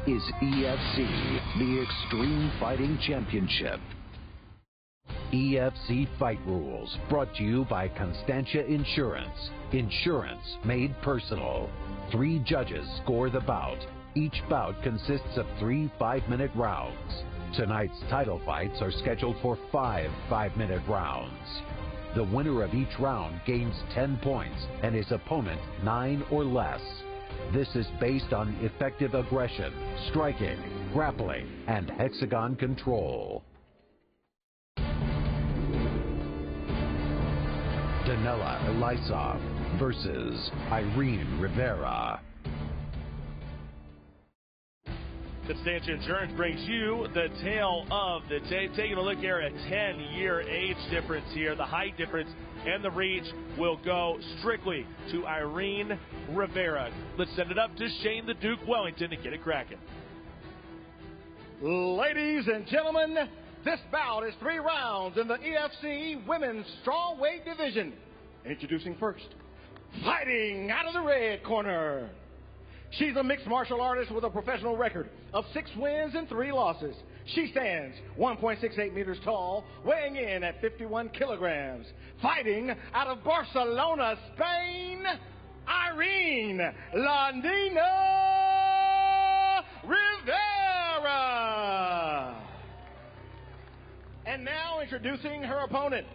is EFC, the Extreme Fighting Championship. EFC Fight Rules, brought to you by Constantia Insurance. Insurance made personal. 3 judges score the bout. Each bout consists of 3 5-minute rounds. Tonight's title fights are scheduled for 5 5-minute rounds. The winner of each round gains 10 points and his opponent 9 or less. This is based on effective aggression, striking, grappling, and hexagon control. Danila Elisov versus Irene Rivera. Constantia Insurance brings you the tale of the day. Taking a look here at 10-year age difference here. The height difference and the reach will go strictly to Irene Rivera. Let's send it up to Shane the Duke Wellington to get it cracking. Ladies and gentlemen, this bout is 3 rounds in the EFC Women's Strawweight Division. Introducing first, fighting out of the red corner. She's a mixed martial artist with a professional record of 6 wins and 3 losses. She stands 1.68 meters tall, weighing in at 51 kilograms. Fighting out of Barcelona, Spain, Irene Landina Rivera. And now introducing her opponent.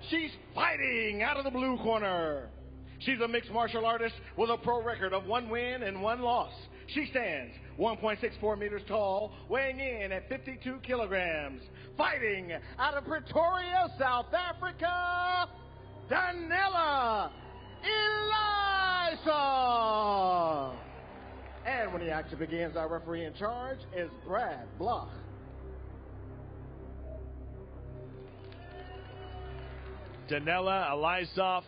She's fighting out of the blue corner. She's a mixed martial artist with a pro record of 1 win and 1 loss. She stands 1.64 meters tall, weighing in at 52 kilograms. Fighting out of Pretoria, South Africa, Danila Elisov. And when the action begins, our referee in charge is Brad Bloch. Danila Elisov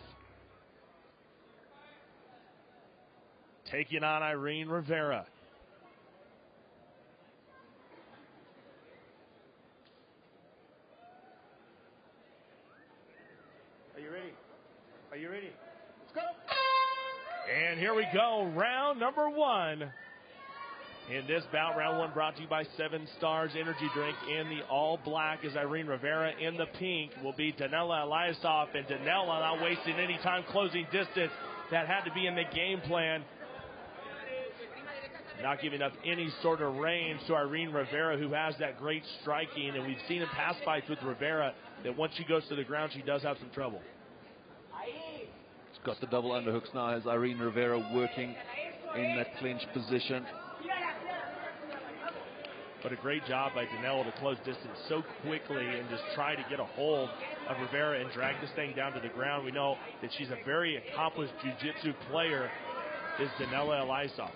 taking on Irene Rivera. Are you ready? Are you ready? Let's go! And here we go, round number 1. In this bout, round 1 brought to you by 7 Stars Energy Drink. In the all black is Irene Rivera. In the pink will be Danila Elisov. And Danila not wasting any time, closing distance. That had to be in the game plan. Not giving up any sort of range to Irene Rivera, who has that great striking. And we've seen in past fights with Rivera that once she goes to the ground, she does have some trouble. She's got the double underhooks now as Irene Rivera working in that clinch position. But a great job by Danilo to close distance so quickly and just try to get a hold of Rivera and drag this thing down to the ground. We know that she's a very accomplished jiu-jitsu player, is Danila Elisov.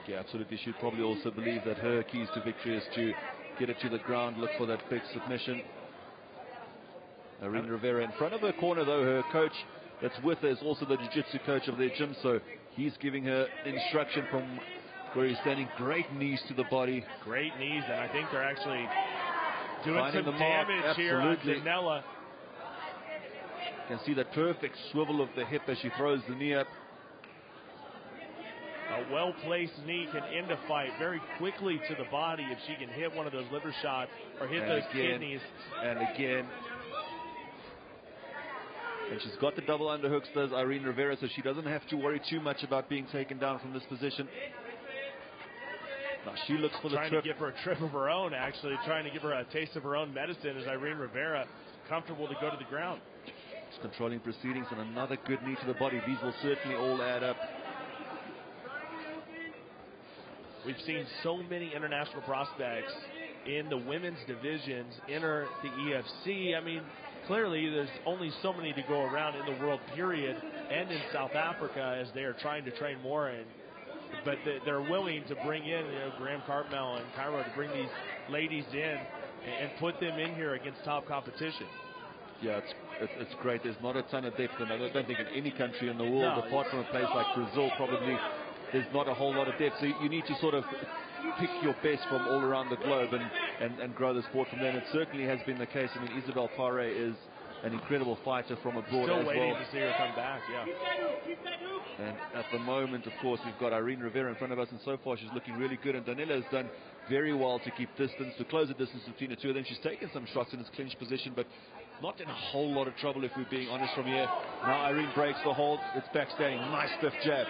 Yeah, absolutely. She'd probably also believe that her keys to victory is to get it to the ground, look for that big submission. Irene Rivera in front of her corner, though. Her coach that's with her is also the jiu-jitsu coach of their gym, so he's giving her instruction from where he's standing. Great knees to the body. Great knees, and I think they're actually doing finding some damage here on Danila. You can see that perfect swivel of the hip as she throws the knee up. A well-placed knee can end a fight very quickly to the body if she can hit one of those liver shots or hit those kidneys. And again. And she's got the double underhooks, does Irene Rivera, so she doesn't have to worry too much about being taken down from this position. Now she looks for the trying to give her a trip of her own, actually, trying to give her a taste of her own medicine as Irene Rivera comfortable to go to the ground. She's controlling proceedings, and another good knee to the body. These will certainly all add up. We've seen so many international prospects in the women's divisions enter the EFC. I mean, clearly there's only so many to go around in the world, period, and in South Africa as they are trying to train more. But they're willing to bring in, Graham Cartmel and Cairo to bring these ladies in and put them in here against top competition. Yeah, it's great. There's not a ton of depth, and I don't think in any country in the world, apart from a place like Brazil, probably there's not a whole lot of depth. So you need to sort of pick your best from all around the globe and grow the sport from there. And it certainly has been the case. I mean, Isabel Pare is an incredible fighter from abroad Still as waiting well. to see her come back, yeah. And at the moment, of course, we've got Irene Rivera in front of us, and so far she's looking really good. And Daniela has done very well to keep distance, to close the distance between the two of them. She's taken some shots in this clinch position, but not in a whole lot of trouble, if we're being honest from here. Now Irene breaks the hold. It's backstanding. Nice stiff jab.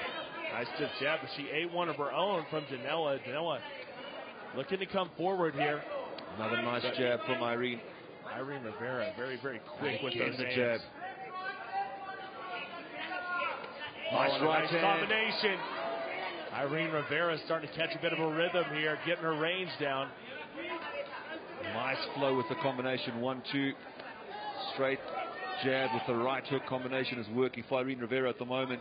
Nice stiff jab, but she ate one of her own from Janela. Janela looking to come forward here. Another nice jab from Irene. Irene Rivera, very, very quick with those the hands. jab. Nice right hand. Combination. Irene Rivera starting to catch a bit of a rhythm here, getting her range down. Nice flow with the combination. 1-2. Straight jab with the right hook combination is working for Irene Rivera at the moment.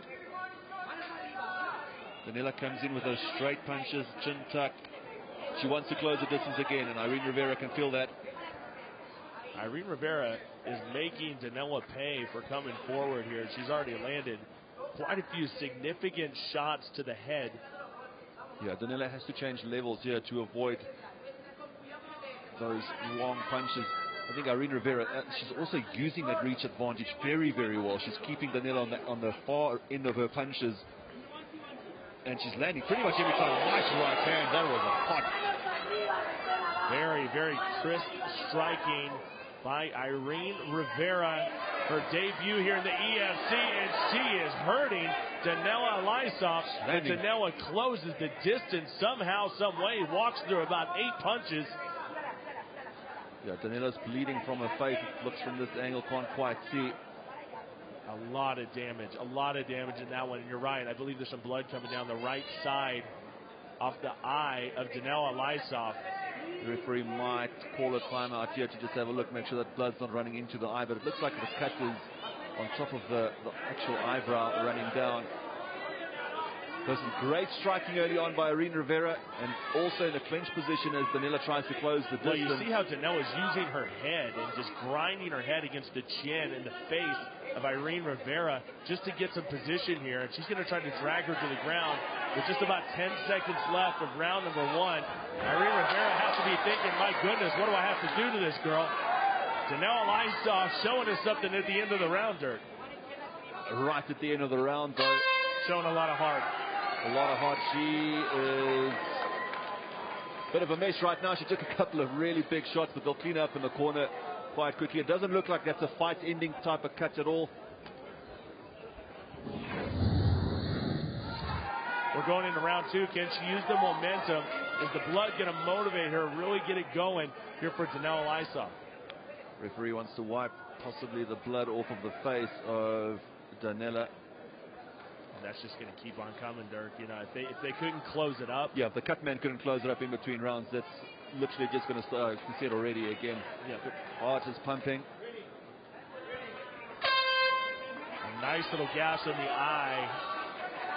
Daniela comes in with those straight punches, chin tuck. She wants to close the distance again, and Irene Rivera can feel that. Irene Rivera is making Daniela pay for coming forward here. She's already landed quite a few significant shots to the head. Yeah, Daniela has to change levels here to avoid those long punches. I think Irene Rivera, she's also using that reach advantage very, very well. She's keeping Daniela on the far end of her punches. And she's landing pretty much every time. Nice right hand. That was a hot. Very, very crisp striking by Irene Rivera. Her debut here in the EFC, and she is hurting Daniela Lysov. And Daniela closes the distance somehow, some way. Walks through about 8 punches. Yeah, Daniela's bleeding from her face. It looks from this angle, can't quite see. A lot of damage in that one. And you're right, I believe there's some blood coming down the right side off the eye of Daniela Lysov. The referee might call a timeout here to just have a look, make sure that blood's not running into the eye, but it looks like the cut is on top of the actual eyebrow running down. There's some great striking early on by Irene Rivera, and also in a clinch position as Daniela tries to close the distance. Well, you see how Daniela's using her head and just grinding her head against the chin and the face of Irene Rivera just to get some position here. And she's going to try to drag her to the ground with just about 10 seconds left of round number 1. Irene Rivera has to be thinking, my goodness, what do I have to do to this girl? Daniela Lysov showing us something at the end of the round, Dirk. Right at the end of the round, though. Showing a lot of heart. A lot of heart. She is a bit of a mess right now. She took a couple of really big shots, but they'll clean up in the corner quite quickly. It doesn't look like that's a fight-ending type of cut at all. We're going into round 2. Can she use the momentum? Is the blood going to motivate her, really get it going here for Daniela Lysov? Referee wants to wipe possibly the blood off of the face of Daniela. That's just going to keep on coming, Dirk. You know, if they couldn't close it up. Yeah, if the cut man couldn't close it up in between rounds, that's literally just going to start. You can see it already again. Yeah. Heart is pumping. A nice little gash in the eye.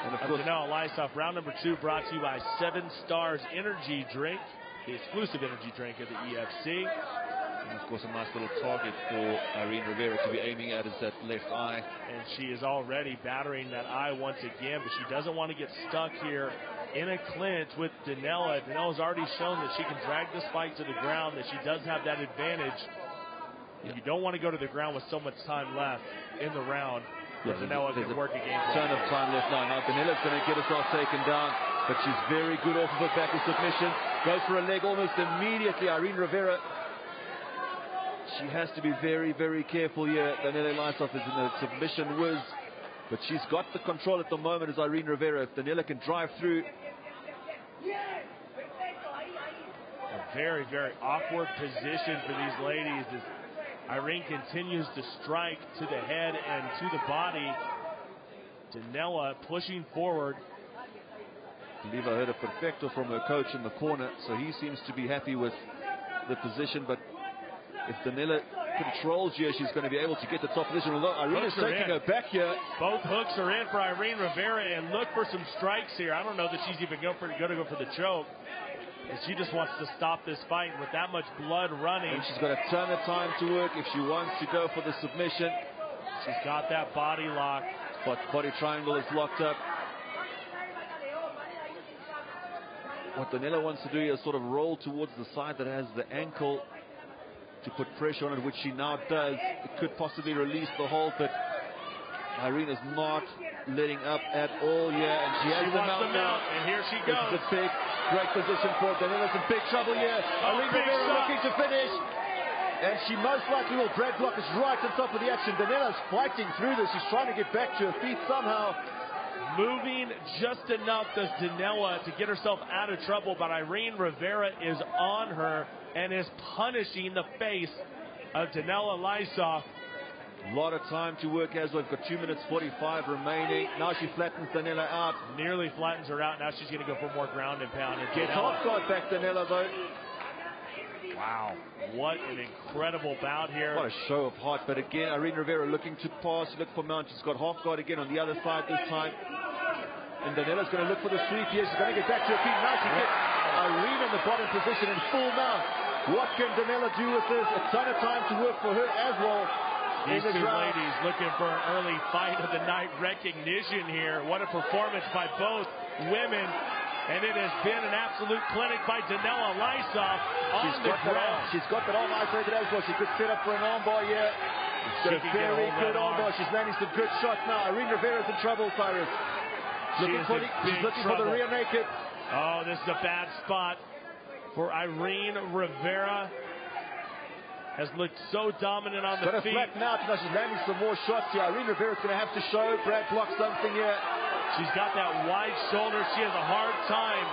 And of course, Daniela Lysov. Round number 2 brought to you by 7 Stars Energy Drink, the exclusive energy drink of the EFC. And of course, a nice little target for Irene Rivera to be aiming at is that left eye. And she is already battering that eye once again, but she doesn't want to get stuck here in a clinch with Daniela. Daniela's already shown that she can drag this fight to the ground, that she does have that advantage. Yeah. You don't want to go to the ground with so much time left in the round. Yeah, Daniela can work a game. Ton of time left now. Now Daniela's going to get herself taken down, but she's very good off of her back with submission. Goes for a leg almost immediately. Irene Rivera, she has to be very, very careful here. Daniela Lysov is in a submission whiz, but she's got the control at the moment as Irene Rivera. If Daniela can drive through. A very, very awkward position for these ladies as Irene continues to strike to the head and to the body. Daniela pushing forward. I believe I heard a perfecto from her coach in the corner, so he seems to be happy with the position, but if Daniela controls here, she's going to be able to get the top position. Although Irene is taking her back here. Both hooks are in for Irene Rivera, and look for some strikes here. I don't know that she's even going to go for the choke. And she just wants to stop this fight with that much blood running. And she's got a ton of time to work if she wants to go for the submission. She's got that body lock. But body triangle is locked up. What Daniela wants to do is sort of roll towards the side that has the ankle to put pressure on it, which she now does. It could possibly release the hold, but Irene is not letting up at all. And she has the mount now. And here she goes. This is a big, great position for Daniela's in big trouble here. Irene Rivera looking to finish. And she most likely will. Brad Block is right on top of the action. Daniela's fighting through this. She's trying to get back to her feet somehow. Moving just enough does Daniela to get herself out of trouble, but Irene Rivera is on her and is punishing the face of Daniela Lysov. A lot of time to work as well. We've got 2 minutes 45 remaining. Now she flattens Daniela out. Nearly flattens her out. Now she's going to go for more ground and pound. And gets half guard back Daniela though. Wow, what an incredible bout here. What a show of heart. But again, Irene Rivera looking to pass, look for mount. She's got half guard again on the other side this time. And Daniela's going to look for the sweep here. She's going to get back to her feet. Now she gets Irene in the bottom position in full mount. What can Daniela do with this? A ton of time to work for her as well. These two ladies looking for an early fight of the night recognition here. What a performance by both women. And it has been an absolute clinic by Daniela Lysov on the ground. She's got that arm isolated as well. She could set up for an armbar here. She's got a very good armbar. She's landing some good shots now. Irene Rivera's in trouble, Cyrus. She's looking for the rear naked. Oh, this is a bad spot for Irene Rivera. Has looked so dominant on the feet. Flatten out. Now she's landing some more shots here. Irene Rivera's going to have to show Brad Block something here. She's got that wide shoulder. She has a hard time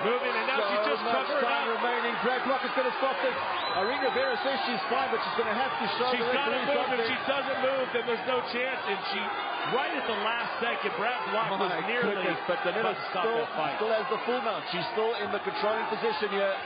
moving, and now she's just covering time up. Remaining. Brad Block is going to stop this. Irene Rivera says she's fine, but she's going to have to show she's got to move. Something. If she doesn't move, then there's no chance. And she, right at the last second, Brad Block was nearly. But Daniela still has the full mount. She's still in the controlling position here.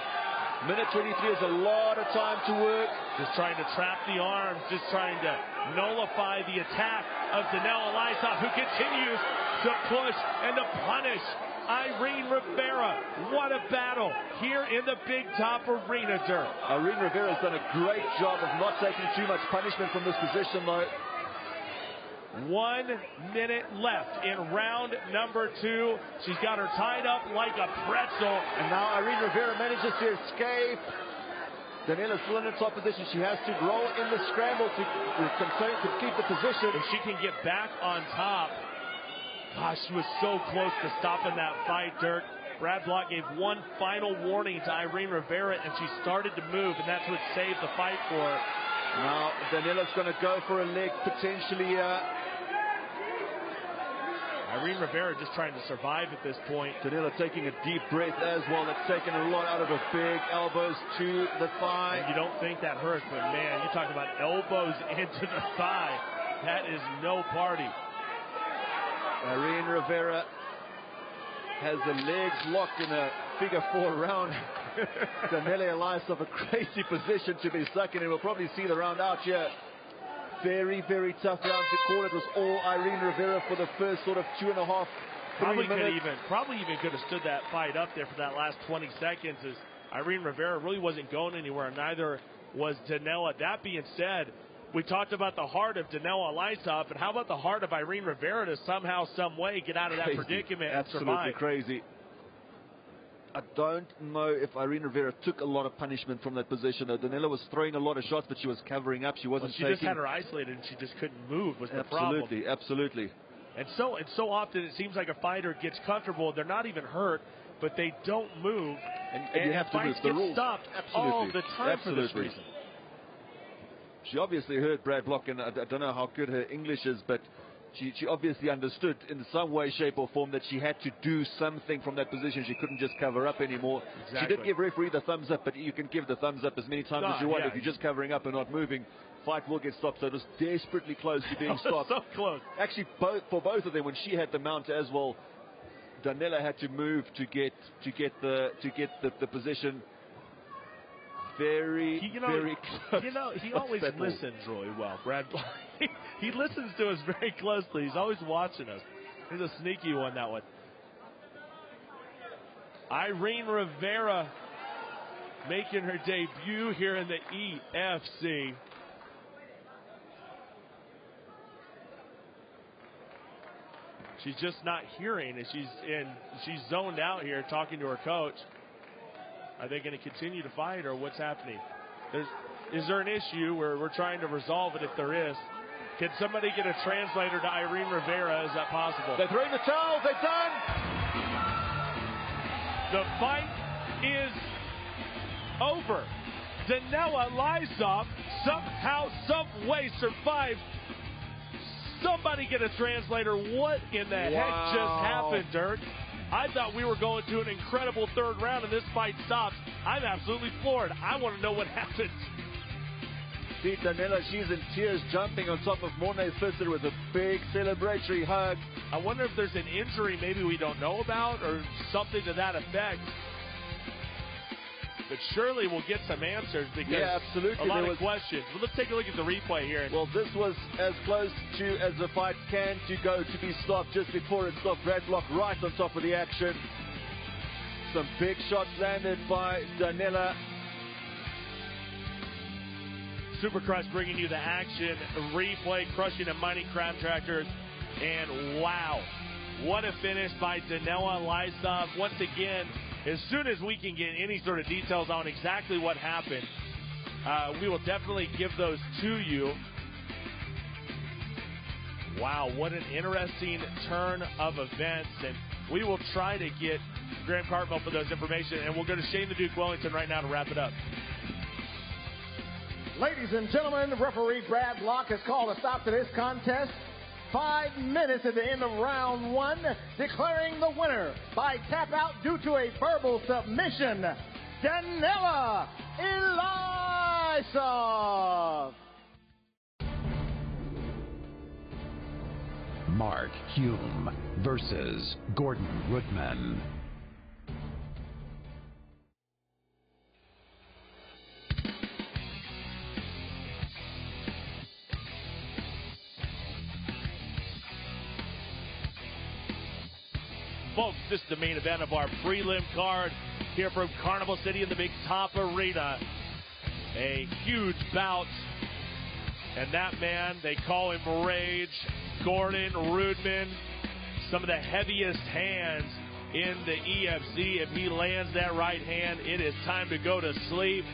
Minute 23 is a lot of time to work. Just trying to trap the arms, just trying to nullify the attack of Daniela Lysov, who continues to push and to punish Irene Rivera. What a battle here in the Big Top Arena, Dirk. Irene Rivera has done a great job of not taking too much punishment from this position, though. 1 minute left in round number 2. She's got her tied up like a pretzel. And now Irene Rivera manages to escape. Daniela's still in the top position. She has to roll in the scramble to keep the position. If she can get back on top. Gosh, she was so close to stopping that fight, Dirk. Brad Block gave one final warning to Irene Rivera, and she started to move, and that's what saved the fight for her. Now Daniela's going to go for a leg potentially. Irene Rivera just trying to survive at this point. Daniela taking a deep breath as well. That's taken a lot out of her big elbows to the thigh. And you don't think that hurts, but man, you talk about elbows into the thigh. That is no party. Irene Rivera has the legs locked in a figure 4 round. Daniela Lysov, a crazy position to be stuck in, and we'll probably see the round out here. Very, very tough round to call. It was all Irene Rivera for the first sort of 2.5, 3 minutes. Probably even could have stood that fight up there for that last 20 seconds, as Irene Rivera really wasn't going anywhere. Neither was Daniela. That being said, we talked about the heart of Daniela Lysov, but how about the heart of Irene Rivera to somehow, some way get out of that predicament and survive? Absolutely crazy. I don't know if Irene Rivera took a lot of punishment from that position. Daniela was throwing a lot of shots, but she was covering up. She wasn't taking. She just had her isolated, and she just couldn't move. Was the problem? Absolutely. And so often it seems like a fighter gets comfortable. They're not even hurt, but they don't move, and you have to move. Fights get stopped all the time for this reason. She obviously heard Brad Block, and I don't know how good her English is, but she obviously understood in some way, shape, or form that she had to do something from that position. She couldn't just cover up anymore. Exactly. She did give referee the thumbs up, but you can give the thumbs up as many times as you want. If you're just covering up and not moving, fight will get stopped. So it was desperately close to being stopped. So close. Actually, for both of them, when she had the mount as well, Daniela had to move to get the position. Very close. He always listens really well, Brad. He listens to us very closely. He's always watching us. He's a sneaky one, that one. Irene Rivera making her debut here in the EFC. She's just not hearing, and she's zoned out here talking to her coach. Are they going to continue to fight, or what's happening? is there an issue where we're trying to resolve it if there is? Can somebody get a translator to Irene Rivera? Is that possible? They're throwing the towels. They're done. The fight is over. Danila Lysov somehow, some way survived. Somebody get a translator. What in the heck just happened, Dirk? I thought we were going to an incredible third round and this fight stops. I'm absolutely floored. I want to know what happened. See, Danila, she's in tears, jumping on top of Mornay Visser with a big celebratory hug. I wonder if there's an injury maybe we don't know about or something to that effect. But surely we'll get some answers because absolutely. A lot of questions. Well, let's take a look at the replay here. Well, this was as close to as the fight can to go to be stopped just before it stopped. Bradlock right on top of the action. Some big shots landed by Danila. Supercrush bringing you the action replay, crushing a mighty crab tractor, and wow, what a finish by Danila Lysov. Once again, as soon as we can get any sort of details on exactly what happened, we will definitely give those to you. Wow, what an interesting turn of events, and we will try to get Graham Cartwell for those information, and we'll go to Shane the Duke Wellington right now to wrap it up. Ladies and gentlemen, referee Brad Locke has called a stop to this contest. 5 minutes at the end of round one, declaring the winner by tap out due to a verbal submission, Danila Lysov. Mark Hume versus Gordon Rootman. Folks, this is the main event of our prelim card here from Carnival City in the Big Top Arena. A huge bout. And that man, they call him Rage, Gordon Rootman, some of the heaviest hands in the EFC. If he lands that right hand, it is time to go to sleep.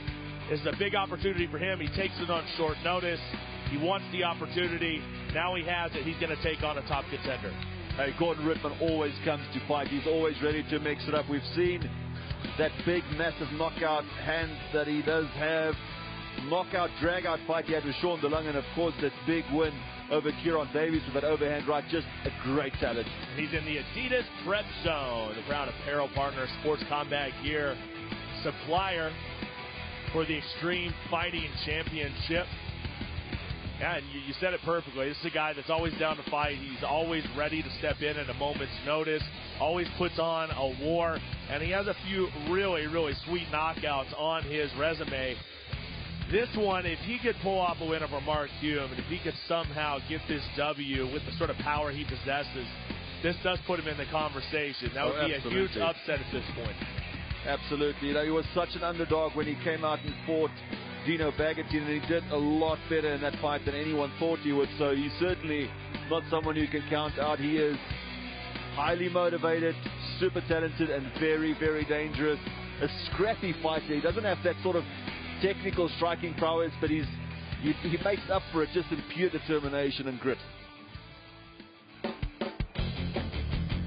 It's a big opportunity for him. He takes it on short notice. He wants the opportunity. Now he has it. He's going to take on a top contender. Hey, Gordon Rootman always comes to fight. He's always ready to mix it up. We've seen that big, massive knockout hand that he does have. Knockout, drag-out fight he had with Sean DeLong, and of course that big win over Kieran Davies with that overhand right. Just a great talent. He's in the Adidas Prep Zone, the proud apparel partner, Sports Combat Gear supplier for the Extreme Fighting Championship. Yeah, and you said it perfectly. This is a guy that's always down to fight. He's always ready to step in at a moment's notice, always puts on a war, and he has a few really, really sweet knockouts on his resume. This one, if he could pull off a win over Mark Hume, and if he could somehow get this W with the sort of power he possesses, this does put him in the conversation. That would be absolutely. a huge upset at this point. Absolutely. You know, he was such an underdog when he came out and fought Dino Baggetti, and he did a lot better in that fight than anyone thought he would. So he's certainly not someone you can count out. He is highly motivated, super talented, and very, very dangerous. A scrappy fighter. He doesn't have that sort of technical striking prowess, but he makes up for it just in pure determination and grit.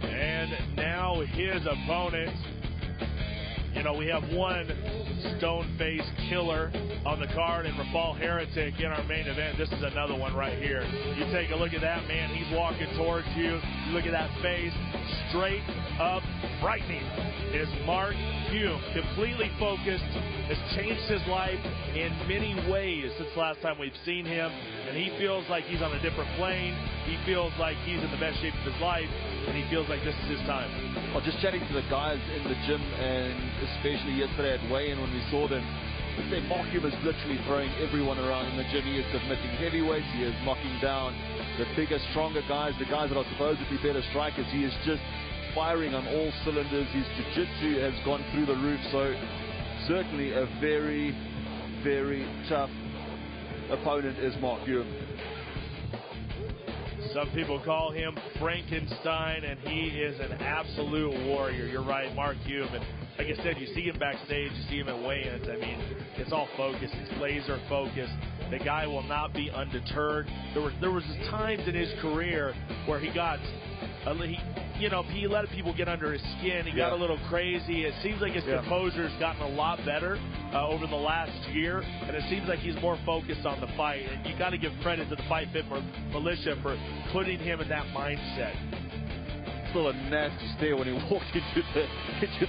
And now his opponent. You know, we have one stone-faced killer on the card in Rafal Heretic in our main event. This is another one right here. You take a look at that man. He's walking towards you. You look at that face. Straight up frightening is Mark Hume. Completely focused. Has changed his life in many ways since the last time we've seen him. And he feels like he's on a different plane. He feels like he's in the best shape of his life. And he feels like this is his time. Well, just chatting to the guys in the gym, and especially yesterday at weigh-in when we saw them, Mark Hume is literally throwing everyone around in the gym. He is submitting heavyweights. He is knocking down the bigger, stronger guys, the guys that are supposedly better strikers. He is just firing on all cylinders. His jiu-jitsu has gone through the roof. So certainly a very, very tough opponent is Mark Hume. Some people call him Frankenstein, and he is an absolute warrior. You're right, Mark Hume. And like I said, you see him backstage, you see him at weigh-ins. I mean, it's all focused. It's laser focused. The guy will not be undeterred. There was times in his career where he got, he let people get under his skin. He got a little crazy. It seems like his composure's gotten a lot better over the last year, and it seems like he's more focused on the fight. And you got to give credit to the Fight Fit Militia for putting him in that mindset. Still a nasty stare when he walked into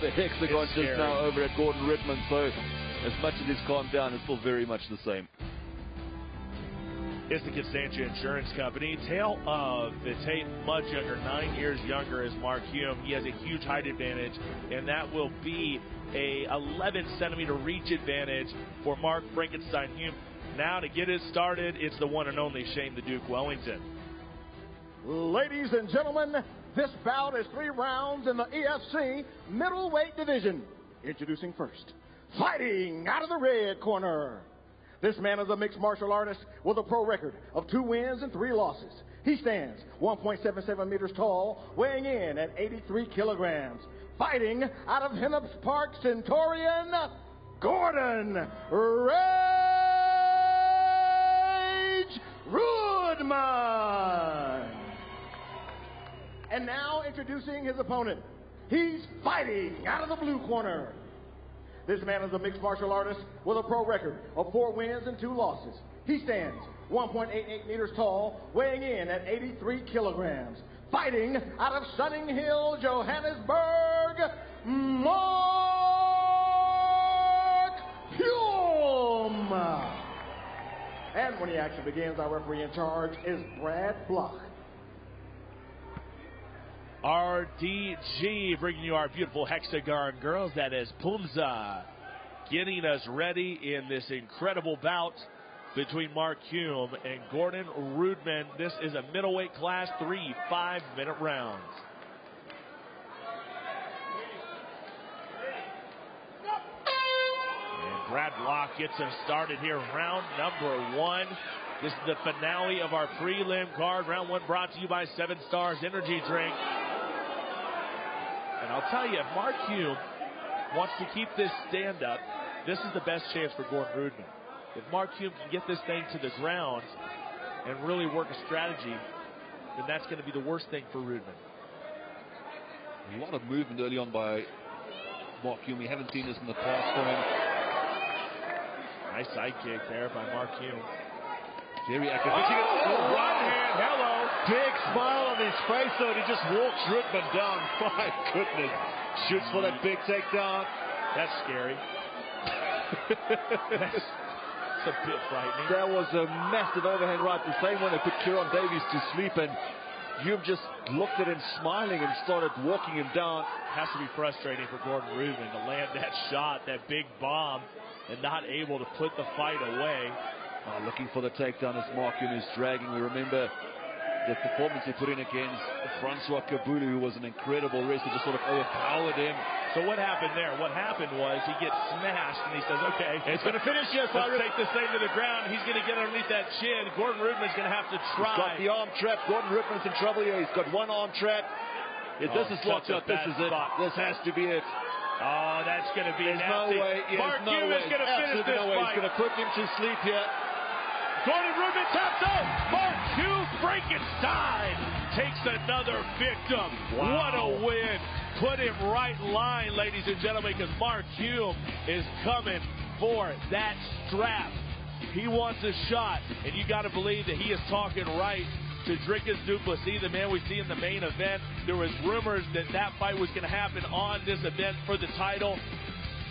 the hexagon just now over at Gordon Ridman. So as much as he's calmed down, it's still very much the same. It's the Constantia Insurance Company. Tale of the tape, much younger, 9 years younger as Mark Hume. He has a huge height advantage, and that will be a 11-centimeter reach advantage for Mark Frankenstein Hume. Now to get it started, it's the one and only Shane the Duke Wellington. Ladies and gentlemen, this bout is 3 rounds in the EFC middleweight division. Introducing first, fighting out of the red corner. This man is a mixed martial artist with a pro record of 2 wins and 3 losses. He stands 1.77 meters tall, weighing in at 83 kilograms. Fighting out of Hennep's Park, Centurion, Gordon Rage Rudman. And now introducing his opponent. He's fighting out of the blue corner. This man is a mixed martial artist with a pro record of 4 wins and 2 losses. He stands 1.88 meters tall, weighing in at 83 kilograms. Fighting out of Sunning Hill, Johannesburg, Mark Hume. And when the action begins, our referee in charge is Brad Block. RDG bringing you our beautiful hexagon girls. That is Pumza getting us ready in this incredible bout between Mark Hume and Gordon Rudman. This is a middleweight class, 3 5-minute rounds. And Brad Block gets us started here. Round number 1. This is the finale of our prelim card. Round 1 brought to you by 7 Stars Energy Drink. And I'll tell you, if Mark Hume wants to keep this stand up, this is the best chance for Gordon Rudman. If Mark Hume can get this thing to the ground and really work a strategy, then that's going to be the worst thing for Rudman. A lot of movement early on by Mark Hume. We haven't seen this in the past for him. Nice side kick there by Mark Hume. Very active. Right hand, hello. Big smile on his face, though, and he just walks Rudman down. My goodness. Shoots for that big takedown. That's scary. That's a bit frightening. That was a massive overhand right, the same one that put Kieran Davies to sleep, and Hume just looked at him smiling and started walking him down. Has to be frustrating for Gordon Rudman to land that shot, that big bomb, and not able to put the fight away. Looking for the takedown as Mark Hume is dragging. We remember the performance he put in against Francois Kabulu, who was an incredible wrestler, just sort of overpowered him. So what happened there? What happened was he gets smashed, and he says, okay, it's going to finish you. Let's take this thing to the ground. He's going to get underneath that chin. Gordon Rudman's going to have to try. He's got the arm trap. Gordon Rudman's in trouble here. He's got one arm trap. If this is locked up, this is it. This has to be it. Oh, that's going to be There's nasty. no way. Mark Hume is going to finish this fight. He's going to put him to sleep here. Gordon Rudman taps out. Mark Hume Frankenstein takes another victim. Wow. What a win. Put him right in line, ladies and gentlemen, because Mark Hume is coming for that strap. He wants a shot, and you got to believe that he is talking right to Dricus du Plessis, the man we see in the main event. There was rumors that that fight was going to happen on this event for the title.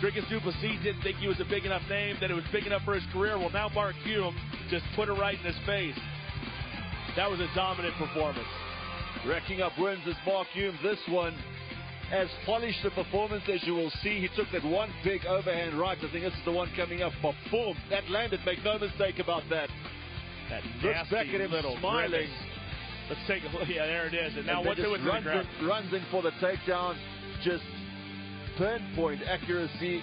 Dricus du Plessis didn't think he was a big enough name, that it was big enough for his career. Well, now Mark Hume just put it right in his face. That was a dominant performance. Racking up wins as Mark Hume. This one, as polished a performance as you will see. He took that one big overhand right. I think this is the one coming up. But boom, that landed. Make no mistake about that. That looks back at him smiling. Grimace. Let's take a look. Yeah, there it is. And now what's it with the ground? Runs in for the takedown. Just pinpoint accuracy.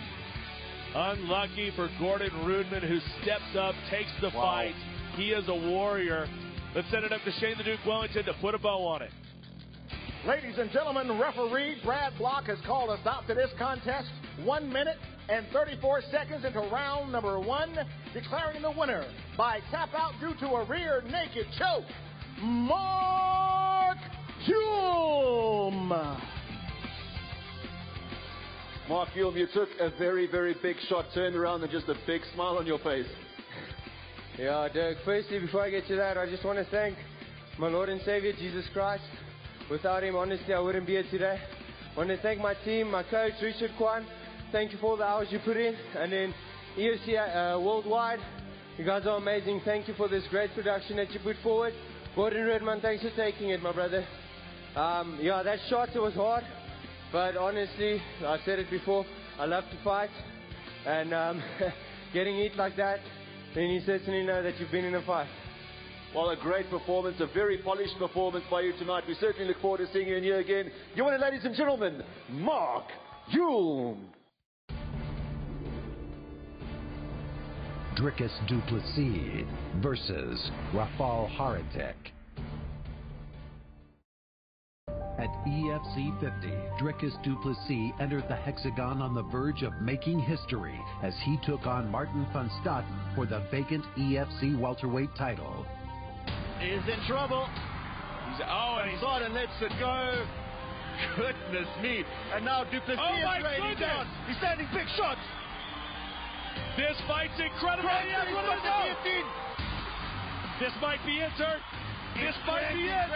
Unlucky for Gordon Rudman, who steps up, takes the fight. He is a warrior. Let's send it up to Shane the Duke Wellington to put a bow on it. Ladies and gentlemen, referee Brad Block has called a stop to this contest. 1 minute and 34 seconds into round number 1, declaring the winner by tap out due to a rear naked choke, Mark Hume. Mark Hume, you took a very, very big shot, turned around and just a big smile on your face. Yeah, Dirk, firstly, before I get to that, I just want to thank my Lord and Savior, Jesus Christ. Without him, honestly, I wouldn't be here today. I want to thank my team, my coach, Richard Kwan. Thank you for all the hours you put in. And then EFC Worldwide, you guys are amazing. Thank you for this great production that you put forward. Gordon Redman, thanks for taking it, my brother. Yeah, that shot, it was hard. But honestly, I've said it before, I love to fight. And getting hit like that, then you certainly know that you've been in a fight. Well, a great performance, a very polished performance by you tonight. We certainly look forward to seeing you in here again. Your winner, ladies and gentlemen, Mark Hume. Dricus du Plessis versus Rafal Haritic. At EFC 50, Dricus du Plessis entered the hexagon on the verge of making history as he took on Martin van Staden for the vacant EFC welterweight title. He's in trouble. And Staden lets it go. Goodness me. And now du Plessis is raining down. He's landing big shots. This fight's incredible. This might be it, sir. This might be it.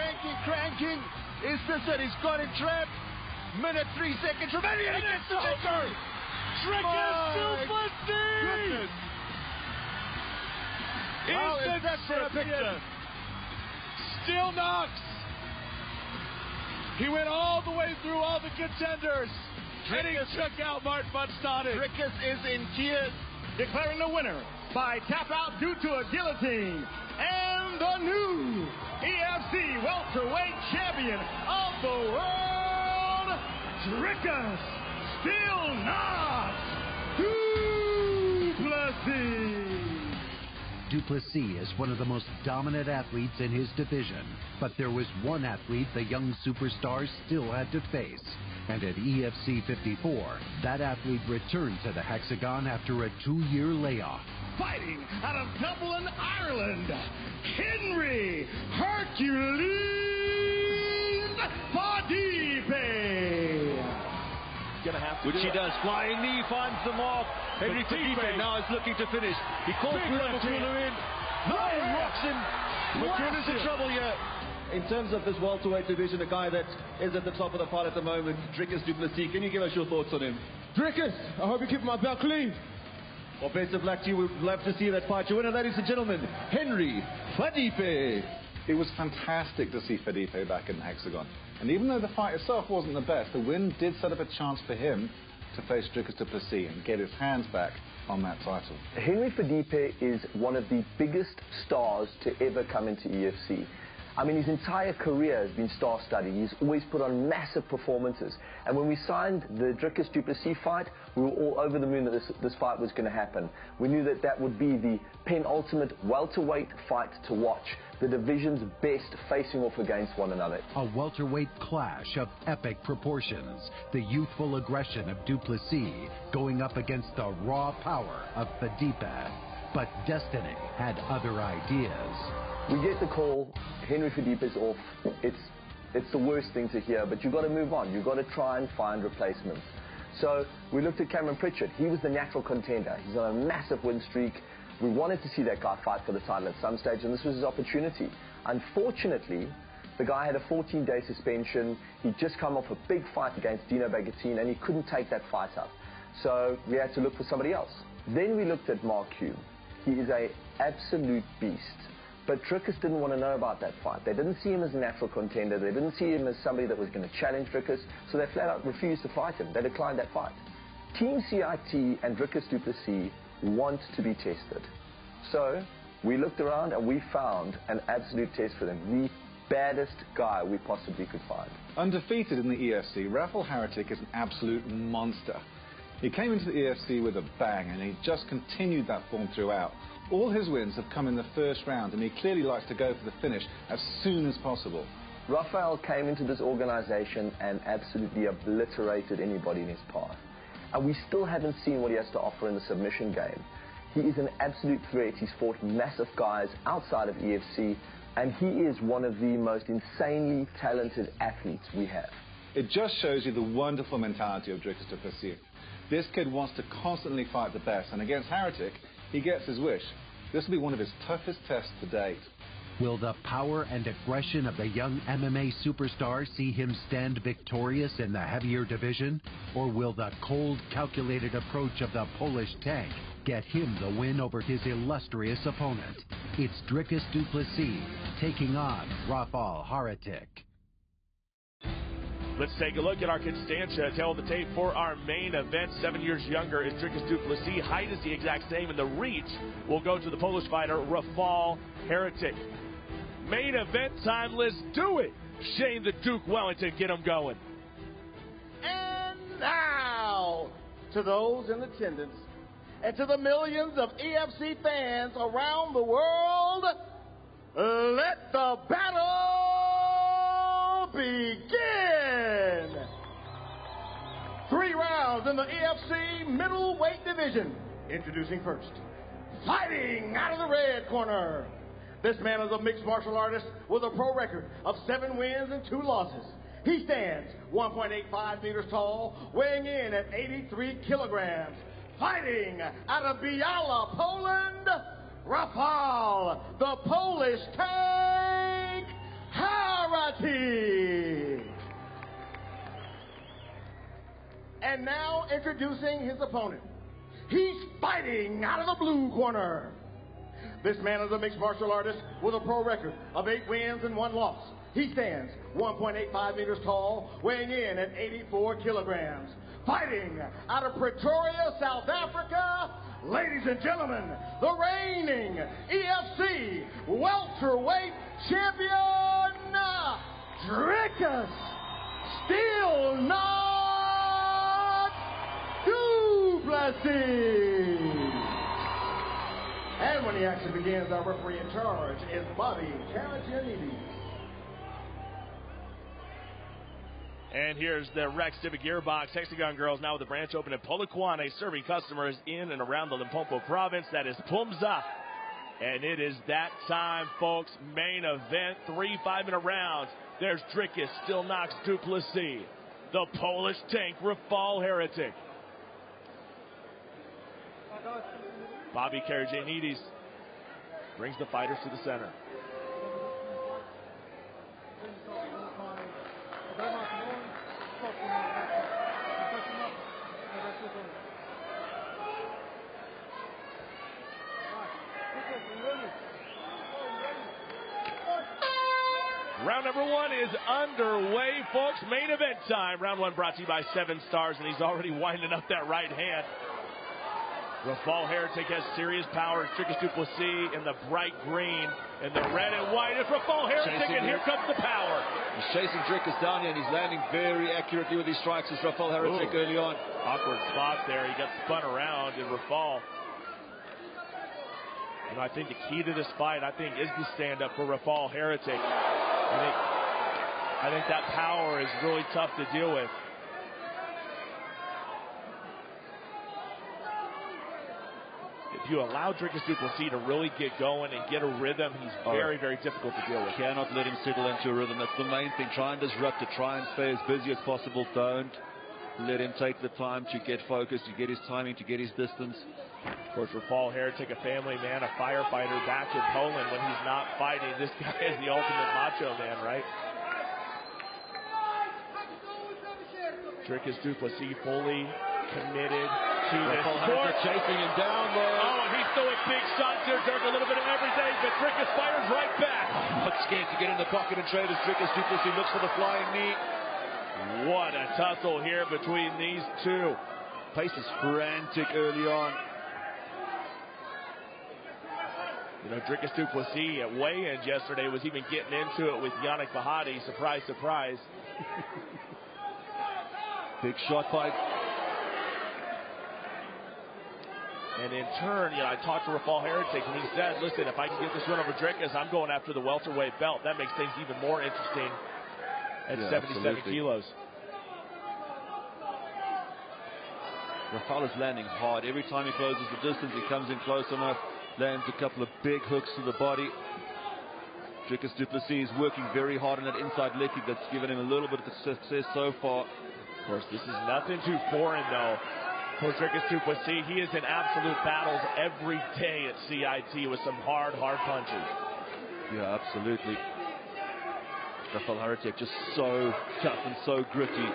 Cranking. Is this it? He's got him trapped. Minute 3 seconds remaining. And he gets the victory. Dricus du Plessis. Is that for a picture? Still knocks. He went all the way through all the contenders. And he took out Martin van Staden. Dricus is in tears, declaring the winner by tap out due to a guillotine. And the new EFC welterweight champion of the world, Dricus still knocks du Plessis. Du Plessis is one of the most dominant athletes in his division, but there was one athlete the young superstar still had to face. And at EFC 54, that athlete returned to the hexagon after a 2-year layoff. Fighting out of Dublin, Ireland, Henry Hercules Fadipe. Which he does. Flying knee finds the mark. Henry Fadipe now is looking to finish. He calls Bruno Makula in. No, rocks him. Makula's in trouble here. In terms of this welterweight division, a guy that is at the top of the pile at the moment, Dricus du Plessis. Can you give us your thoughts on him? Dricus, I hope you keep my belt clean. Well, best of luck to you. We'd love to see that fight. Your winner, ladies and gentlemen, Henry Fadipe. It was fantastic to see Fadipe back in the hexagon. And even though the fight itself wasn't the best, the win did set up a chance for him to face Dricus du Plessis and get his hands back on that title. Henry Fadipe is one of the biggest stars to ever come into EFC. I mean, his entire career has been star-studded. He's always put on massive performances. And when we signed the Dricus du Plessis fight, we were all over the moon that this fight was going to happen. We knew that that would be the penultimate welterweight fight to watch. The division's best facing off against one another. A welterweight clash of epic proportions. The youthful aggression of du Plessis going up against the raw power of Fadipe. But destiny had other ideas. We get the call, Henry Fadipe's off. It's the worst thing to hear, but you've got to move on. You've got to try and find replacements. So we looked at Cameron Pritchard. He was the natural contender. He's on a massive win streak. We wanted to see that guy fight for the title at some stage, and this was his opportunity. Unfortunately, the guy had a 14-day suspension. He'd just come off a big fight against Dino Bagatine, and he couldn't take that fight up. So we had to look for somebody else. Then we looked at Mark Hume. He is an absolute beast. But Dricus didn't want to know about that fight. They didn't see him as a natural contender. They didn't see him as somebody that was going to challenge Dricus, so they flat out refused to fight him. They declined that fight. Team CIT and Dricus du Plessis want to be tested. So we looked around and we found an absolute test for them. The baddest guy we possibly could find. Undefeated in the EFC, Rafal Haritic is an absolute monster. He came into the EFC with a bang and he just continued that form throughout. All his wins have come in the first round and he clearly likes to go for the finish as soon as possible. Rafael came into this organization and absolutely obliterated anybody in his path. And we still haven't seen what he has to offer in the submission game. He is an absolute threat. He's fought massive guys outside of EFC, and he is one of the most insanely talented athletes we have. It just shows you the wonderful mentality of Dricus du Plessis. This kid wants to constantly fight the best, and against Heretic, he gets his wish. This will be one of his toughest tests to date. Will the power and aggression of the young MMA superstar see him stand victorious in the heavier division? Or will the cold, calculated approach of the Polish tank get him the win over his illustrious opponent? It's Dricus du Plessis taking on Rafał Heretic. Let's take a look at our Constantia tail of the tape for our main event. 7 years younger is Dricus du Plessis. Height is the exact same, and the reach will go to the Polish fighter Rafał Heretic. Main event time, let's do it. Shane the Duke Wellington, get him going. And now, to those in attendance and to the millions of EFC fans around the world, let the battle begin. 3 rounds in the EFC middleweight division. Introducing first, fighting out of the red corner. This man is a mixed martial artist with a pro record of 7 wins and 2 losses. He stands 1.85 meters tall, weighing in at 83 kilograms. Fighting out of Biała, Poland, Rafał, the Polish tank, Heretic. And now introducing his opponent. He's fighting out of the blue corner. This man is a mixed martial artist with a pro record of 8 wins and 1 loss. He stands 1.85 meters tall, weighing in at 84 kilograms. Fighting out of Pretoria, South Africa, ladies and gentlemen, the reigning EFC welterweight champion, Dricus Steel Knot du Plessis. And when the action begins, our referee in charge is Bobby Karajanidis. And here's the Rex Civic Gearbox Hexagon Girls now with the branch open at Polokwane, serving customers in and around the Limpopo province. That is Pumza. And it is that time, folks. Main event, 3 5-minute rounds. There's Dricus Still Knocks du Plessis, the Polish tank, Rafał Heretic. Bobby Karajanidis brings the fighters to the center. Round number 1 is underway, folks. Main event time. Round 1 brought to you by 7 Stars, and he's already winding up that right hand. Rafał Heretic has serious power. Dricus du Plessis in the bright green and the red and white. It's Rafał Heretic, and here comes the power. He's chasing Dricus down here, and he's landing very accurately with his strikes as Rafał Heretic early on. Awkward spot there. He got spun around, and Rafał. And I think the key to this fight, is the stand-up for Rafał Heretic. I think that power is really tough to deal with. If you allow Dricus du Plessis to really get going and get a rhythm, he's very, very difficult to deal with. Cannot let him settle into a rhythm. That's the main thing. Try and disrupt it. Try and stay as busy as possible. Don't let him take the time to get focused, to get his timing, to get his distance. Of course, Rafał Heretic, a family man, a firefighter back in Poland when he's not fighting. This guy is the ultimate macho man, right? Dricus du Plessis fully committed to this sport. Chasing him down low. Oh, and he's throwing big shots here, Dirk, a little bit of everything, but Dricus fires right back. Not scared to get in the pocket and trade as Dricus du Plessis looks for the flying knee. What a tussle here between these two. Pace is frantic early on. You know, Dricus du Plessis at weigh-ins yesterday was even getting into it with Yannick Bahati. Surprise, surprise. Big shot by. And in turn, I talked to Rafał Heretic, and he said, listen, if I can get this win over Dricus, I'm going after the welterweight belt. That makes things even more interesting at 77 kilos. Rafal is landing hard. Every time he closes the distance, he comes in close enough, lands a couple of big hooks to the body. Dricus du Plessis is working very hard on that inside leg kick that's given him a little bit of success so far. Of course, this is nothing too foreign, though, for Dricus du Plessis. He is in absolute battles every day at CIT with some hard punches. Yeah, absolutely. Rafal Haratek just so tough and so gritty.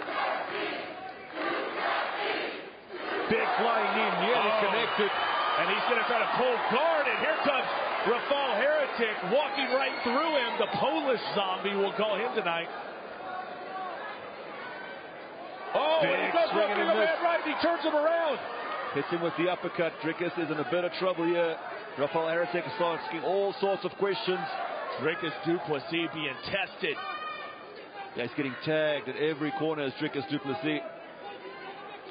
Big flying knee, nearly connected. And he's going to try to pull guard, and here comes Rafal Haratek walking right through him. The Polish zombie, we'll call him tonight. Oh, and he does look in the man right, he turns him around. Hits him with the uppercut. Dricus is in a bit of trouble here. Rafal Haratek is asking all sorts of questions. Dricus du Plessis being tested. Yeah, he's getting tagged at every corner as Dricus du Plessis.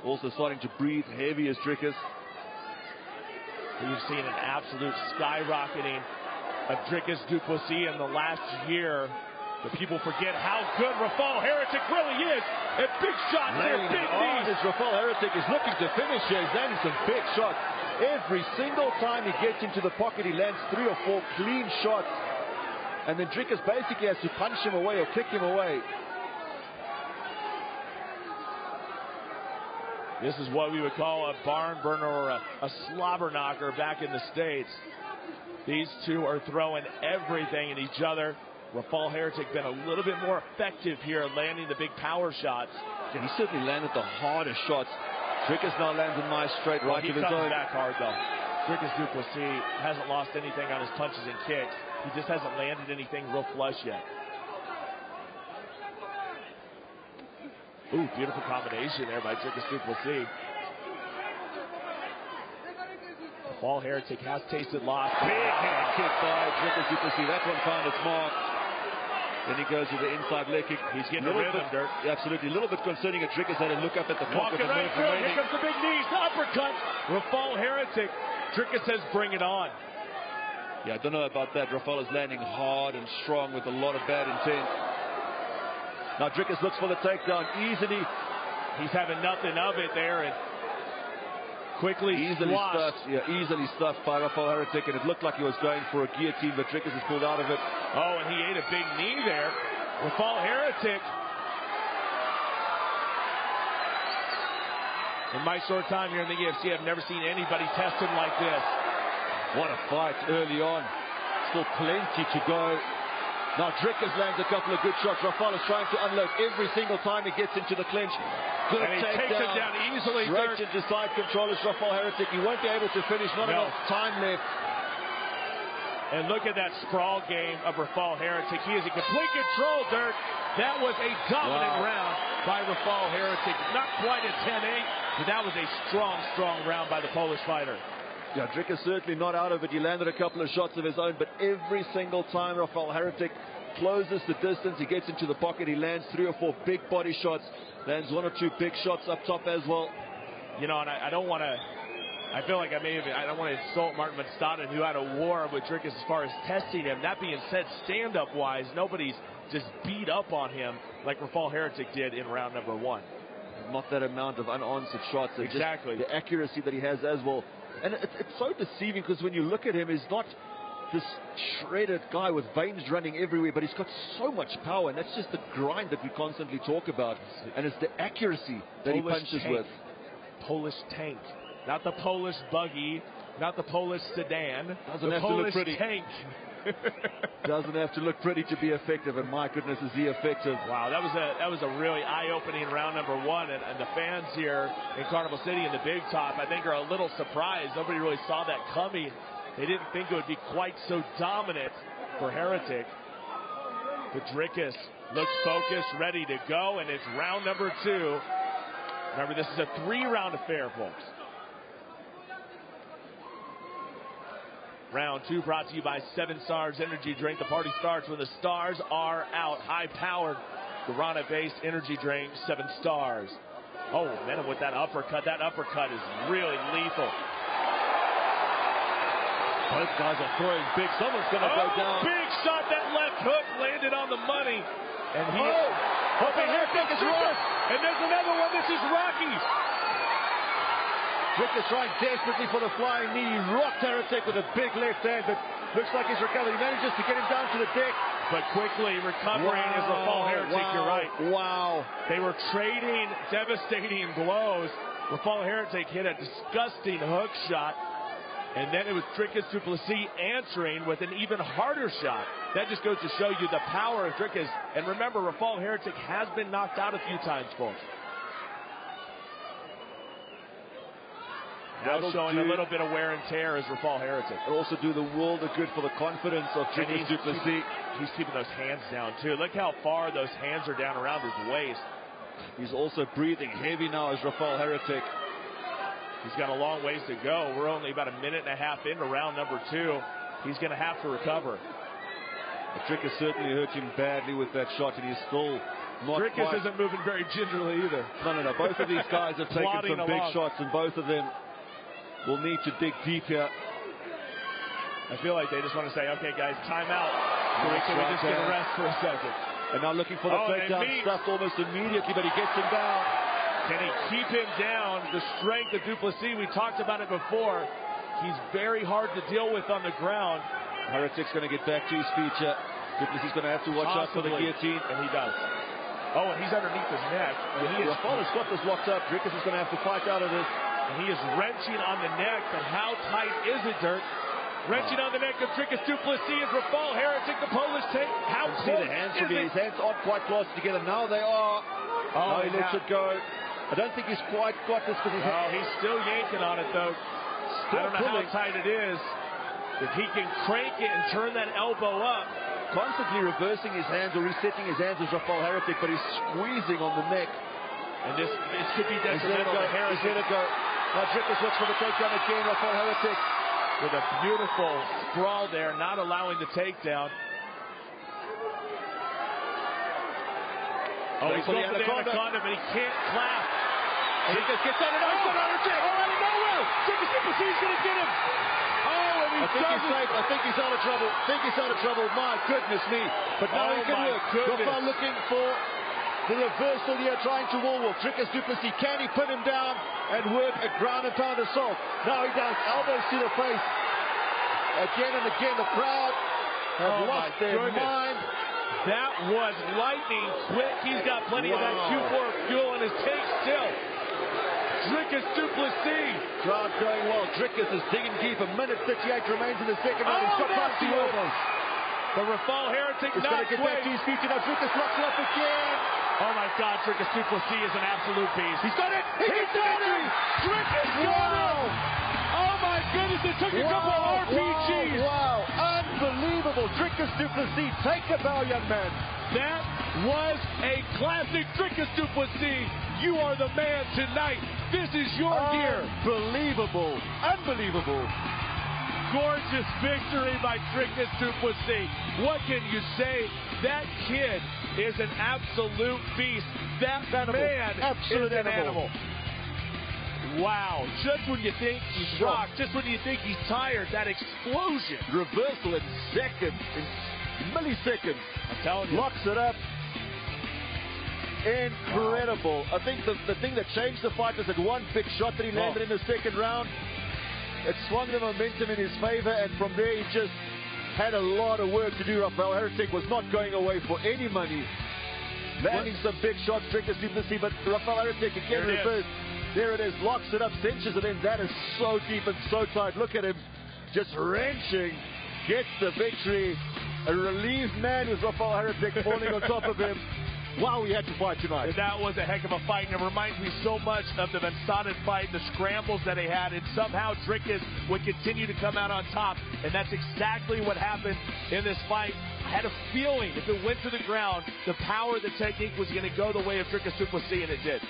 Also starting to breathe heavy as Dricus. We've seen an absolute skyrocketing of Dricus du Plessis in the last year. But people forget how good Rafal Haratek really is. And big shots there, big knees. As Rafal Haratek is looking to finish here. He's landing some big shots. Every single time he gets into the pocket, he lands 3 or 4 clean shots. And then Dricus basically has to punch him away or kick him away. This is what we would call a barn burner or a slobber knocker back in the States. These two are throwing everything at each other. Rafal Haratek been a little bit more effective here, landing the big power shots. Yeah, he certainly landed the hardest shots. Dricus now lands a nice straight right of his own. He comes back hard, though. Dricus du Plessis hasn't lost anything on his punches and kicks. He just hasn't landed anything real flush yet. Ooh, beautiful combination there by Dricus du Plessis. Rafal Haratek has tasted loss. Big hand kick by Dricus du Plessis. That one found its mark. Then he goes with the inside leg kick. He's getting a rhythm, Dirk. Absolutely. A little bit concerning that Dricus had to look up at the clock. Walking right through. Here comes the big knees. The uppercut. Rafal Haratek. Dricus says, bring it on. Yeah, I don't know about that. Rafal is landing hard and strong with a lot of bad intent. Now Dricus looks for the takedown easily. He's having nothing of it there, and quickly easily stuffed by Rafal Haratek, and it looked like he was going for a guillotine, but Dricus has pulled out of it. Oh, and he ate a big knee there. Rafal Haratek. In my short time here in the EFC, I've never seen anybody tested like this. What a fight early on. Still plenty to go. Now Dricus lands a couple of good shots. Rafal is trying to unload every single time he gets into the clinch. Good and he takes it down easily. Straight into side control is Rafal Haratek. He won't be able to finish. Not enough time left. And look at that sprawl game of Rafal Haratek. He is in complete control, Dirk. That was a dominant round by Rafal Haratek. Not quite a 10-8, but that was a strong round by the Polish fighter. Yeah, Dricus certainly not out of it. He landed a couple of shots of his own, but every single time Rafal Haratek closes the distance, he gets into the pocket, he lands 3 or 4 big body shots, lands 1 or 2 big shots up top as well. You know, and I don't want to, I feel like I don't want to insult Martin Manstaden, who had a war with Dricus as far as testing him. That being said, stand-up wise, nobody's just beat up on him like Rafal Haratek did in round number 1. Not that amount of unanswered shots. Exactly. Just the accuracy that he has as well. And it's so deceiving because when you look at him, he's not this shredded guy with veins running everywhere, but he's got so much power, and that's just the grind that we constantly talk about. And it's the accuracy that he punches with. Polish tank. Not the Polish buggy, not the Polish sedan. Doesn't have to look pretty. Tank. Doesn't have to look pretty to be effective, and my goodness, is he effective. Wow, that was a really eye-opening round number 1, and the fans here in Carnival City in the Big Top, I think, are a little surprised. Nobody really saw that coming. They didn't think it would be quite so dominant for Haratek. But Dricus looks focused, ready to go, and it's round number 2. Remember, this is a 3-round affair, folks. Round 2 brought to you by 7 Stars Energy Drink. The party starts when the stars are out. High-powered, guarana-based energy drink, 7 Stars. Oh, man, with that uppercut is really lethal. Both guys are throwing big. Someone's going to go down. Big shot. That left hook landed on the money. And he Rafael Heretic is right. And there's another one. This is Rocky. Dricus trying desperately for the flying knee. He rocked Heretic with a big left hand, but looks like he's recovered. He manages to get him down to the deck. But quickly recovering is Rafael Heretic. You're right. Wow. They were trading devastating blows. Rafael Heretic hit a disgusting hook shot. And then it was Dricus du Plessis answering with an even harder shot. That just goes to show you the power of Dricus. And remember, Rafael Heretic has been knocked out a few times, folks. Now showing a little bit of wear and tear as Rafael Heretic. It'll also do the world of good for the confidence of Dricus du Plessis. He's keeping those hands down, too. Look how far those hands are down around his waist. He's also breathing heavy now as Rafael Heretic. He's got a long ways to go. We're only about a minute and a half into round number 2. He's going to have to recover. Dricus certainly hurt him badly with that shot, and he's still not Dricus isn't moving very gingerly either. No. Both of these guys have taken some big shots, and both of them will need to dig deep here. I feel like they just want to say, okay, guys, time out. We're just going to rest for a second. And now looking for the takedown, stuffed almost immediately, but he gets him down. Can he keep him down? The strength of du Plessis, we talked about it before. He's very hard to deal with on the ground. Heretic's going to get back to his feet here. Du Plessis is going to have to watch out for the guillotine. And he does. Oh, and he's underneath his neck. Rafael's got this locked up. Dricus is going to have to fight out of this. And he is wrenching on the neck, but how tight is it, Dirk? Wrenching on the neck of Dricus du Plessis is Rafael Heretic, the Polish tank. How close the hands is it? His hands aren't quite close together. Now they are. Oh, he lets it go. I don't think he's quite got this because he's still yanking on it, though. I don't know how tight it is. If he can crank it and turn that elbow up. Constantly reversing his hands or resetting his hands as Rafael Heretic, but he's squeezing on the neck. And this could be detrimental to Heretic. He's let it go. Now Dricus looks for the takedown again. Rafael Heretic with a beautiful sprawl there, not allowing the takedown. Oh, he's going for the anaconda, but he can't clap. Dricus gets on it. Oh, Heretic! Oh, out of nowhere! Dricus du Plessis is going to get him. I think he's safe. I think he's out of trouble. My goodness me. But now he can work. Rafael looking for the reversal here, trying to wall walk. Dricus du Plessis, can he put him down and work a ground and pound assault? Now he does. Elbows to the face. Again and again, the crowd have lost their mind. That was lightning quick. He's got plenty of that Q4 fuel in his tank still. Dricus du Plessis. Crowd going well. Dricus is digging deep. A minute 58 remains in the second round. He's got past the elbows. But Rafael Heretic is going to get back to his feet. Now Dricus locks it up again. Oh my God, Dricus du Plessis is an absolute beast. He's got it. He's got it. Dricus got it. Oh my goodness, it took a couple of RPGs. Wow. Unbelievable. Dricus du Plessis. Take a bow, young man. That was a classic. Dricus du Plessis. You are the man tonight. This is your year. Unbelievable. Gorgeous victory by Dricus du Plessis. What can you say? That kid is an absolute beast. That man is an animal. Wow. Just when you think he's rocked, just when you think he's tired, that explosion. Reversal in seconds, in milliseconds. I'm telling you. Locks it up. Incredible. I think the thing that changed the fight was that one big shot that he landed in the second round. It swung the momentum in his favor, and from there he just had a lot of work to do. Rafael Heretic was not going away for any money. Landing some big shots, Dricus du Plessis, but Rafael Heretic again reversed. There it is, locks it up, cinches it in. That is so deep and so tight. Look at him, just wrenching, gets the victory. A relieved man with Rafael Heretic falling on top of him. Wow, he had to fight tonight. That was a heck of a fight, and it reminds me so much of the Van Sonnen fight, the scrambles that he had, and somehow Dricus would continue to come out on top, and that's exactly what happened in this fight. I had a feeling if it went to the ground, the power, the technique was going to go the way of Dricus du Plessis, and it did.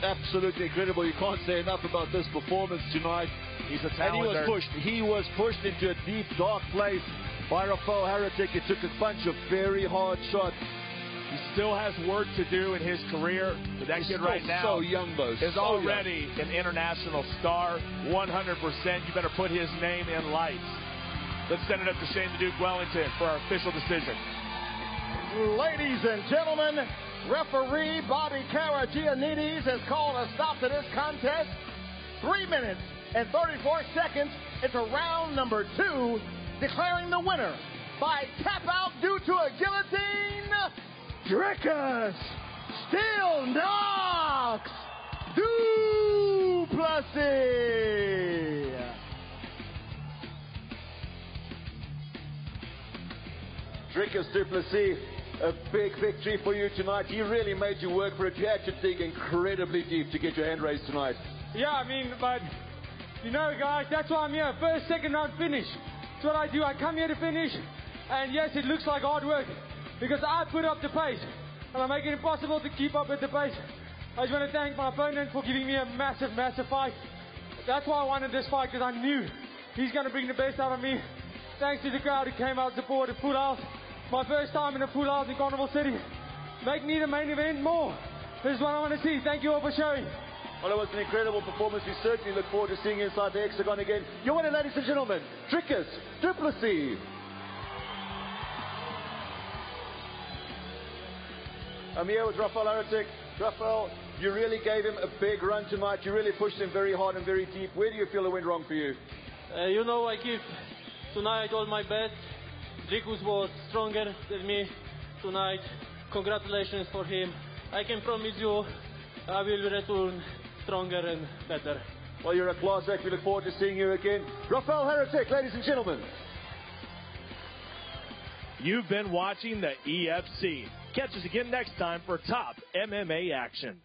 Absolutely incredible. You can't say enough about this performance tonight. He's a talent. And he was pushed into a deep, dark place by Rafael Heretic. It took a bunch of very hard shots. He still has work to do in his career, but that kid right now so young, is already an international star, 100%. You better put his name in lights. Let's send it up to Shane the Duke Wellington for our official decision. Ladies and gentlemen, referee Bobby Karagianidis has called a stop to this contest. 3 minutes and 34 seconds. It's a round number 2, declaring the winner by tap out due to a guillotine. Dricus still knocks Duplessis. Dricus Duplessis, a big victory for you tonight. He really made you work for it. You had to dig incredibly deep to get your hand raised tonight. Yeah, I mean, but you know, guys, that's why I'm here. First, second round finish. That's what I do. I come here to finish. And yes, it looks like hard work because I put up the pace. And I make it impossible to keep up with the pace. I just want to thank my opponent for giving me a massive, massive fight. That's why I wanted this fight, because I knew he's going to bring the best out of me. Thanks to the crowd who came out to support the full house. My first time in a full house in Carnival City. Make me the main event more. This is what I want to see. Thank you all for showing. Well, it was an incredible performance. We certainly look forward to seeing you inside the Hexagon again. Your winner, ladies and gentlemen, Dricus Duplessis. I'm here with Rafael Heretic. Rafael, you really gave him a big run tonight. You really pushed him very hard and very deep. Where do you feel it went wrong for you? You know, I give tonight all my best. Dricus was stronger than me tonight. Congratulations for him. I can promise you I will return stronger and better. Well, you're a class act. We look forward to seeing you again. Rafael Heretic, ladies and gentlemen. You've been watching the EFC. Catch us again next time for top MMA action.